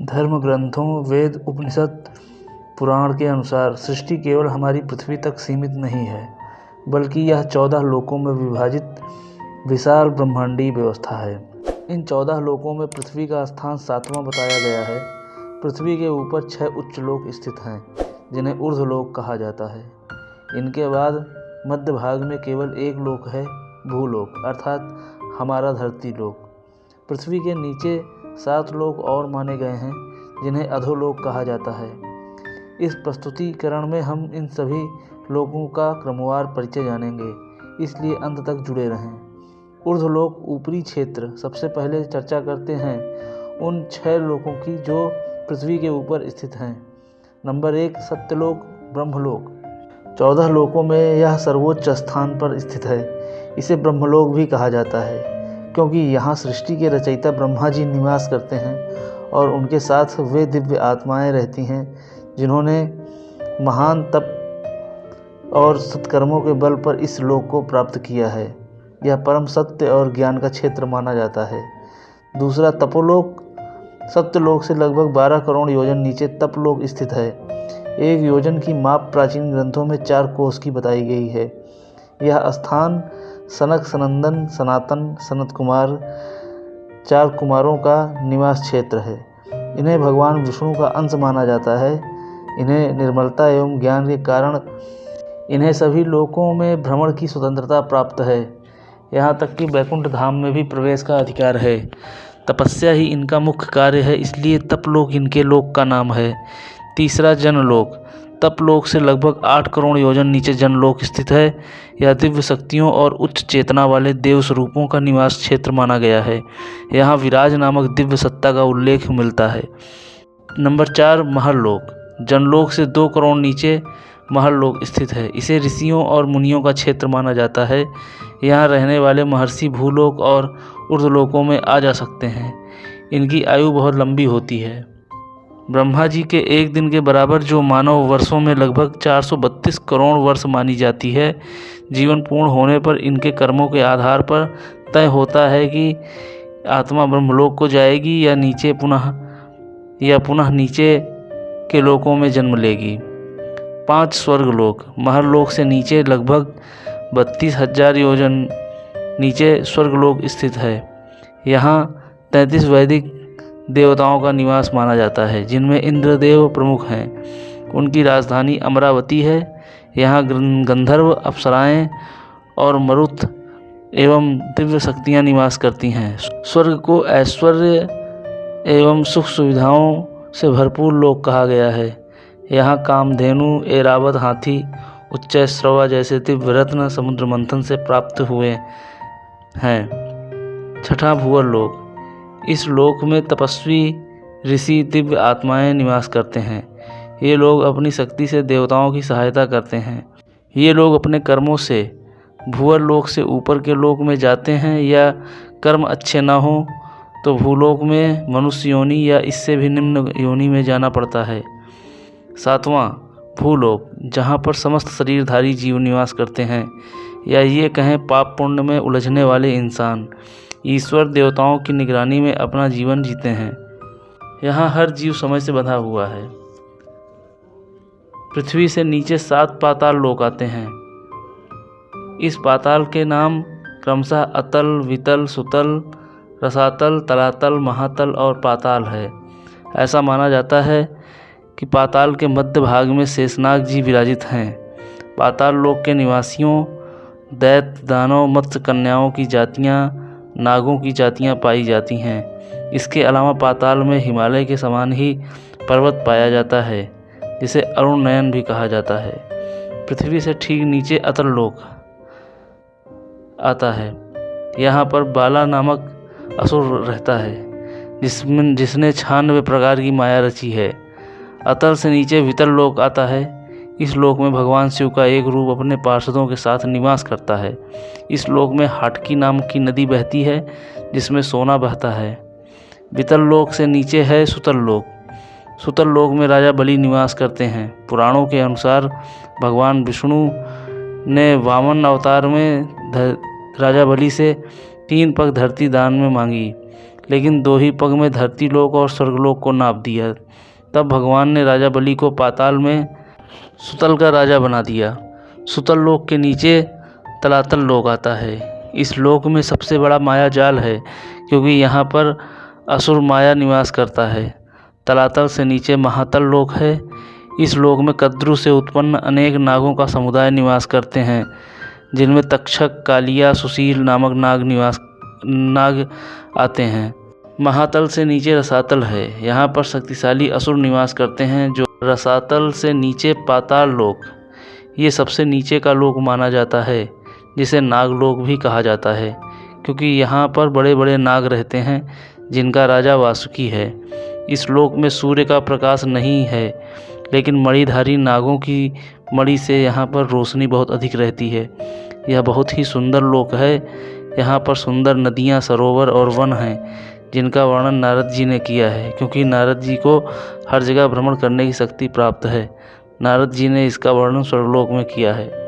धर्म ग्रंथों, वेद, उपनिषद, पुराण के अनुसार सृष्टि केवल हमारी पृथ्वी तक सीमित नहीं है, बल्कि यह 14 लोकों में विभाजित विशाल ब्रह्मांडीय व्यवस्था है। इन 14 लोकों में पृथ्वी का स्थान 7वां बताया गया है। पृथ्वी के ऊपर 6 उच्च लोक स्थित हैं, जिन्हें ऊर्ध्वलोक कहा जाता है। इनके बाद मध्य भाग में केवल एक लोक है, भूलोक, अर्थात हमारा धरती लोक। पृथ्वी के नीचे 7 लोक और माने गए हैं, जिन्हें अधोलोक कहा जाता है। इस प्रस्तुतिकरण में हम इन सभी लोकों का क्रमवार परिचय जानेंगे, इसलिए अंत तक जुड़े रहें। ऊर्ध्वलोक ऊपरी क्षेत्र। सबसे पहले चर्चा करते हैं उन 6 लोकों की जो पृथ्वी के ऊपर स्थित हैं। नंबर 1, सत्यलोक, ब्रह्मलोक। 14 लोकों में यह सर्वोच्च स्थान पर स्थित है। इसे ब्रह्मलोक भी कहा जाता है, क्योंकि यहाँ सृष्टि के रचयिता ब्रह्मा जी निवास करते हैं और उनके साथ वे दिव्य आत्माएं रहती हैं, जिन्होंने महान तप और सत्कर्मों के बल पर इस लोक को प्राप्त किया है। यह परम सत्य और ज्ञान का क्षेत्र माना जाता है। दूसरा, तपोलोक। सत्यलोक से लगभग 12 करोड़ योजन नीचे तपलोक स्थित है। 1 योजन की माप प्राचीन ग्रंथों में 4 कोस की बताई गई है। यह स्थान सनक, सनंदन, सनातन, सनत कुमार 4 कुमारों का निवास क्षेत्र है। इन्हें भगवान विष्णु का अंश माना जाता है। इन्हें निर्मलता एवं ज्ञान के कारण इन्हें सभी लोकों में भ्रमण की स्वतंत्रता प्राप्त है। यहाँ तक कि वैकुंठ धाम में भी प्रवेश का अधिकार है। तपस्या ही इनका मुख्य कार्य है, इसलिए तपलोक इनके लोक का नाम है। तीसरा, जनलोक। तपलोक से लगभग 8 करोड़ योजन नीचे जनलोक स्थित है। यह दिव्य शक्तियों और उच्च चेतना वाले देव स्वरूपों का निवास क्षेत्र माना गया है। यहाँ विराज नामक दिव्य सत्ता का उल्लेख मिलता है। नंबर 4, महरलोक। जनलोक से 2 करोड़ नीचे महरलोक स्थित है। इसे ऋषियों और मुनियों का क्षेत्र माना जाता है। यहाँ रहने वाले महर्षि भूलोक और ऊर्ध्वलोकों में आ जा सकते हैं। इनकी आयु बहुत लंबी होती है। ब्रह्मा जी के एक दिन के बराबर जो मानव वर्षों में लगभग 432 करोड़ वर्ष मानी जाती है। जीवन पूर्ण होने पर इनके कर्मों के आधार पर तय होता है कि आत्मा ब्रह्मलोक को जाएगी या पुनः नीचे के लोकों में जन्म लेगी। 5, स्वर्गलोक। महरलोक से नीचे लगभग 32,000 योजन नीचे स्वर्गलोक स्थित है। यहाँ 33 वैदिक देवताओं का निवास माना जाता है, जिनमें इंद्रदेव प्रमुख हैं। उनकी राजधानी अमरावती है। यहाँ गंधर्व, अप्सराएं और मरुत एवं दिव्य शक्तियाँ निवास करती हैं। स्वर्ग को ऐश्वर्य एवं सुख सुविधाओं से भरपूर लोक कहा गया है। यहाँ कामधेनु, ऐरावत हाथी, उच्चैश्रवा जैसे दिव्य रत्न समुद्र मंथन से प्राप्त हुए हैं। छठा, भूवर लोक। इस लोक में तपस्वी, ऋषि, दिव्य आत्माएं निवास करते हैं। ये लोग अपनी शक्ति से देवताओं की सहायता करते हैं। ये लोग अपने कर्मों से भूवर लोक से ऊपर के लोक में जाते हैं, या कर्म अच्छे न हों तो भूलोक में मनुष्य योनि या इससे भी निम्न योनि में जाना पड़ता है। 7वां, भूलोक, जहाँ पर समस्त शरीरधारी जीव निवास करते हैं, या ये कहें पाप पुण्य में उलझने वाले इंसान ईश्वर देवताओं की निगरानी में अपना जीवन जीते हैं। यहाँ हर जीव समय से बंधा हुआ है। पृथ्वी से नीचे 7 पाताल लोक आते हैं। इस पाताल के नाम क्रमशः अतल, वितल, सुतल, रसातल, तलातल, महातल और पाताल है। ऐसा माना जाता है कि पाताल के मध्य भाग में शेषनाग जी विराजित हैं। पाताल लोक के निवासियों दैत्य, दानव, मत्स्य कन्याओं की जातियाँ, नागों की जातियाँ पाई जाती हैं। इसके अलावा पाताल में हिमालय के समान ही पर्वत पाया जाता है, जिसे अरुण नयन भी कहा जाता है। पृथ्वी से ठीक नीचे अतल लोक आता है। यहाँ पर बाला नामक असुर रहता है, जिसने 96 प्रकार की माया रची है। अतल से नीचे वितल लोक आता है। इस लोक में भगवान शिव का एक रूप अपने पार्षदों के साथ निवास करता है। इस लोक में हाटकी नाम की नदी बहती है, जिसमें सोना बहता है। वितल लोक से नीचे है सुतल लोक। सुतल लोक में राजा बलि निवास करते हैं। पुराणों के अनुसार भगवान विष्णु ने वामन अवतार में राजा बलि से 3 पग धरती दान में मांगी, लेकिन 2 ही पग में धरती लोक और स्वर्गलोक को नाप दिया। तब भगवान ने राजा बलि को पाताल में सुतल का राजा बना दिया। सुतल लोक के नीचे तलातल लोक आता है। इस लोक में सबसे बड़ा माया जाल है, क्योंकि यहाँ पर असुर माया निवास करता है। तलातल से नीचे महातल लोक है। इस लोक में कद्रु से उत्पन्न अनेक नागों का समुदाय निवास करते हैं, जिनमें तक्षक, कालिया, सुशील नामक नाग आते हैं। महातल से नीचे रसातल है। यहाँ पर शक्तिशाली असुर निवास करते हैं। जो रसातल से नीचे पाताल लोक, ये सबसे नीचे का लोक माना जाता है, जिसे नागलोक भी कहा जाता है, क्योंकि यहाँ पर बड़े बड़े नाग रहते हैं, जिनका राजा वासुकी है। इस लोक में सूर्य का प्रकाश नहीं है, लेकिन मणिधारी नागों की मणि से यहाँ पर रोशनी बहुत अधिक रहती है। यह बहुत ही सुंदर लोक है। यहाँ पर सुंदर नदियाँ, सरोवर और वन हैं, जिनका वर्णन नारद जी ने किया है, क्योंकि नारद जी को हर जगह भ्रमण करने की शक्ति प्राप्त है। नारद जी ने इसका वर्णन स्वर्गलोक में किया है।